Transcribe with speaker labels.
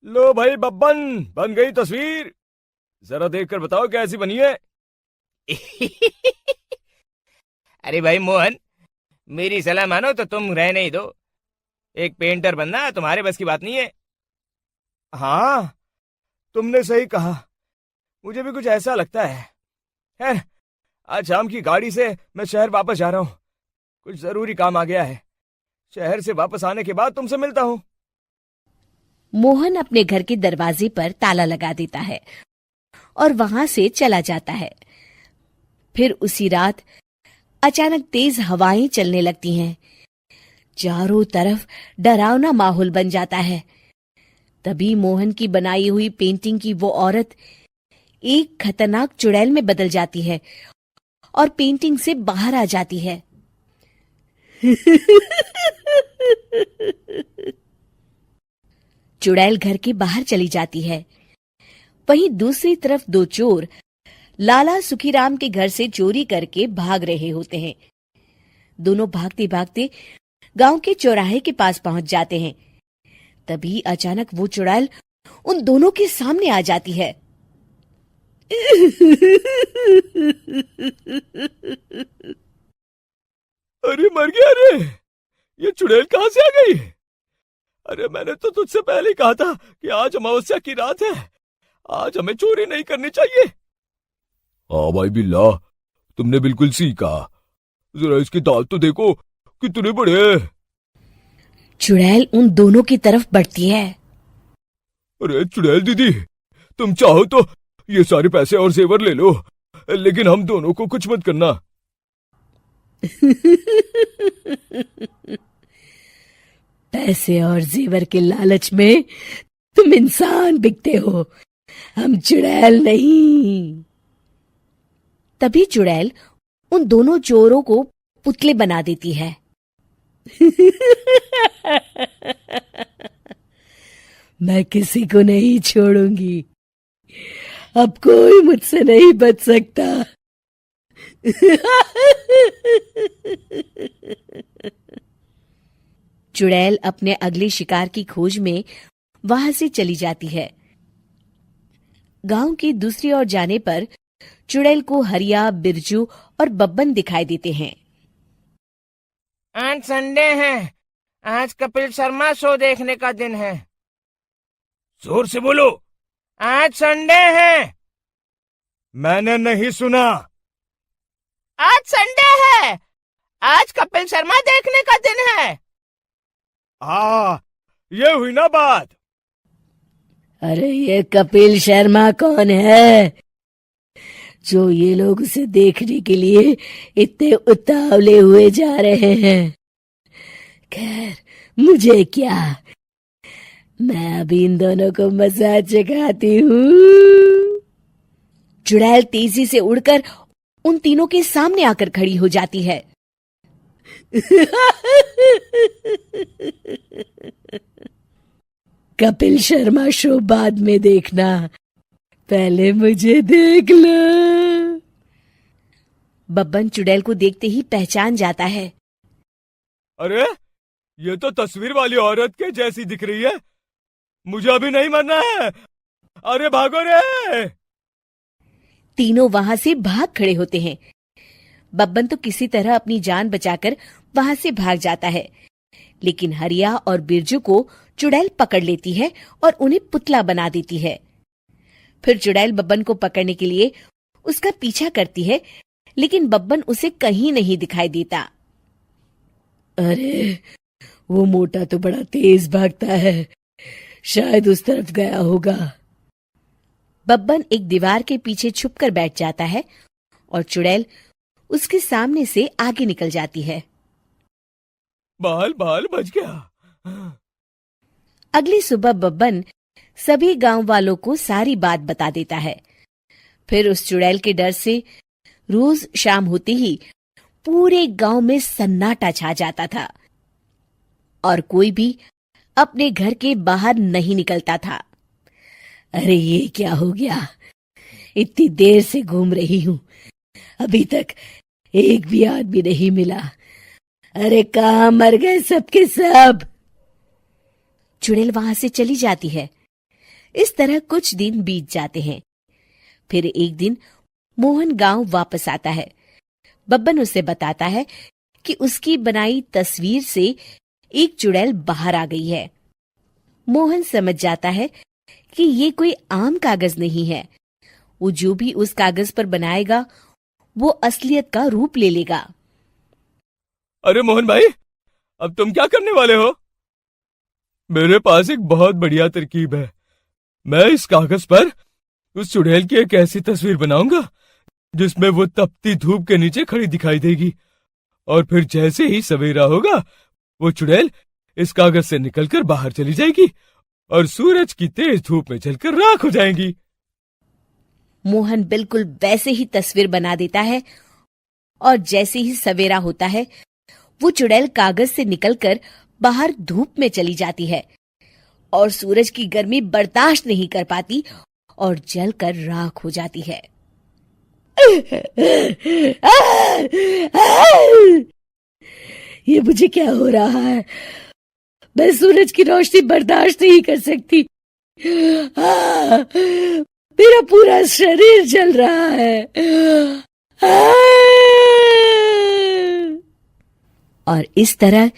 Speaker 1: लो भाई बब्बन, बन गई तस्वीर। जरा देखकर बताओ कैसी बनी है।
Speaker 2: अरे भाई मोहन, मेरी सलाह मानो तो तुम रहने ही दो। एक पेंटर बनना तुम्हारे बस की बात नहीं है।
Speaker 1: हाँ, तुमने सही कहा। मुझे भी कुछ ऐसा लगता है। खैर, आज शाम की गाड़ी से मैं शहर वापस जा रहा हूँ। कुछ जरूरी काम आ गया है। शहर से वापस आने के बाद तुमसे मिलता हूँ।
Speaker 3: मोहन अपने घर के दरवाजे पर ताला लगा देता है और वहां से चला जाता है। फिर उसी रात अचानक तेज हवाएं चलने लगती हैं। चारों तरफ डरावना माहौल बन जाता है। तभी मोहन की बनाई हुई पेंटिंग की वो औरत एक खतरनाक चुड़ैल में बदल जाती है और पेंटिंग से बाहर आ जाती है। चुड़ैल घर के बाहर चली जाती है। वहीं दूसरी तरफ दो चोर लाला सुखीराम के घर से चोरी करके भाग रहे होते हैं। दोनों भागते भागते गांव के चौराहे के पास पहुंच जाते हैं। तभी अचानक वो चुड़ैल उन दोनों के सामने आ जाती है।
Speaker 1: अरे मर गया रे! ये चुड़ैल कहाँ से आ गई? अरे मैंने तो तुझसे पहले ही कहा था कि आज अमावस्या की रात है। आज हमें चोरी नहीं करनी चाहिए। हाँ भाई बिल्ला, तुमने बिल्कुल सही कहा। जरा इसके दांत तो देखो, कितने बड़े हैं।
Speaker 3: चुड़ैल उन दोनों की तरफ बढ़ती है।
Speaker 1: अरे चुड़ैल दीदी, तुम चाहो तो ये सारे पैसे और जेवर ले लो, लेकिन हम दोनों को कुछ मत करना।
Speaker 3: पैसे और जेवर के लालच में तुम इंसान बिकते हो, हम चुड़ैल नहीं। तभी चुड़ैल उन दोनों चोरों को पुतले बना देती है। मैं किसी को नहीं छोड़ूंगी। अब कोई मुझसे नहीं बच सकता। चुड़ैल अपने अगले शिकार की खोज में वहां से चली जाती है। गांव की दूसरी ओर जाने पर चुड़ैल को हरिया, बिरजू और बब्बन दिखाई देते हैं।
Speaker 2: आज संडे है, आज कपिल शर्मा शो देखने का दिन है।
Speaker 1: जोर से बोलो।
Speaker 2: आज संडे है।
Speaker 1: मैंने नहीं सुना।
Speaker 2: आज संडे है। आज कपिल शर्मा देखने का दिन है।
Speaker 1: हाँ, ये हुई ना बात।
Speaker 3: अरे ये कपिल शर्मा कौन है जो ये लोग उसे देखने के लिए इतने उतावले हुए जा रहे हैं? खैर, मुझे क्या, मैं अभी इन दोनों को मसाज चखाती हूँ। चुड़ैल तेजी से उड़कर उन तीनों के सामने आकर खड़ी हो जाती है। कपिल शर्मा शो बाद में देखना, पहले मुझे देख लो। बब्बन चुड़ैल को देखते ही पहचान जाता है।
Speaker 1: अरे ये तो तस्वीर वाली औरत के जैसी दिख रही है। मुझे अभी नहीं मरना है। अरे भागो रे!
Speaker 3: तीनों वहां से भाग खड़े होते हैं। बब्बन तो किसी तरह अपनी जान बचाकर वहां से भाग जाता है, लेकिन हरिया और बिरजू को चुड़ैल पकड़ लेती है और उन्हें पुतला बना देती है। फिर चुड़ैल बब्बन को पकड़ने के लिए उसका पीछा करती है, लेकिन बब्बन उसे कहीं नहीं दिखाई देता। अरे वो मोटा तो बड़ा तेज भागता है, शायद उस तरफ गया होगा। बब्बन एक दीवार के पीछे छुपकर बैठ जाता है और चुड़ैल उसके सामने से आगे निकल जाती है।
Speaker 1: बाल बाल बच गया।
Speaker 3: अगली सुबह बब्बन सभी गांव वालों को सारी बात बता देता है। फिर उस चुड़ैल के डर से रोज शाम होते ही पूरे गांव में सन्नाटा छा जाता था और कोई भी अपने घर के बाहर नहीं निकलता था। अरे ये क्या हो गया? इतनी देर से घूम रही हूं, अभी तक एक भी आदमी नहीं मिला। अरे कहां मर गए सबके सब? चुड़ैल वहां से चली जाती है, इस तरह कुछ दिन बीत जाते हैं। फिर एक दिन मोहन गांव वापस आता है। बब्बन उसे बताता है कि उसकी बनाई तस्वीर से एक चुड़ैल बाहर आ गई है। मोहन समझ जाता है कि ये कोई आम कागज नहीं है। वो जो भी उस कागज पर बनाएगा वो असलियत का रूप ले लेगा।
Speaker 1: अरे मोहन भाई, अब तुम क्या करने वाले हो? मेरे पास एक बहुत बढ़िया तरकीब है। मैं इस कागज पर उस चुड़ैल की एक ऐसी तस्वीर बनाऊंगा जिसमें वो तपती धूप के नीचे खड़ी दिखाई देगी, और फिर जैसे ही सवेरा होगा वो चुड़ैल इस कागज से निकलकर बाहर चली जाएगी और सूरज की तेज धूप में जलकर राख हो जाएंगी।
Speaker 3: मोहन बिल्कुल वैसे ही तस्वीर बना देता है और जैसे ही सवेरा होता है वो चुड़ैल कागज से निकलकर बाहर धूप में चली जाती है और सूरज की गर्मी बर्दाश्त नहीं कर पाती और जलकर राख हो जाती है। ये मुझे क्या हो रहा है? मैं सूरज की रोशनी बर्दाश्त नहीं कर सकती। मेरा पूरा शरीर जल रहा है। और इस तरह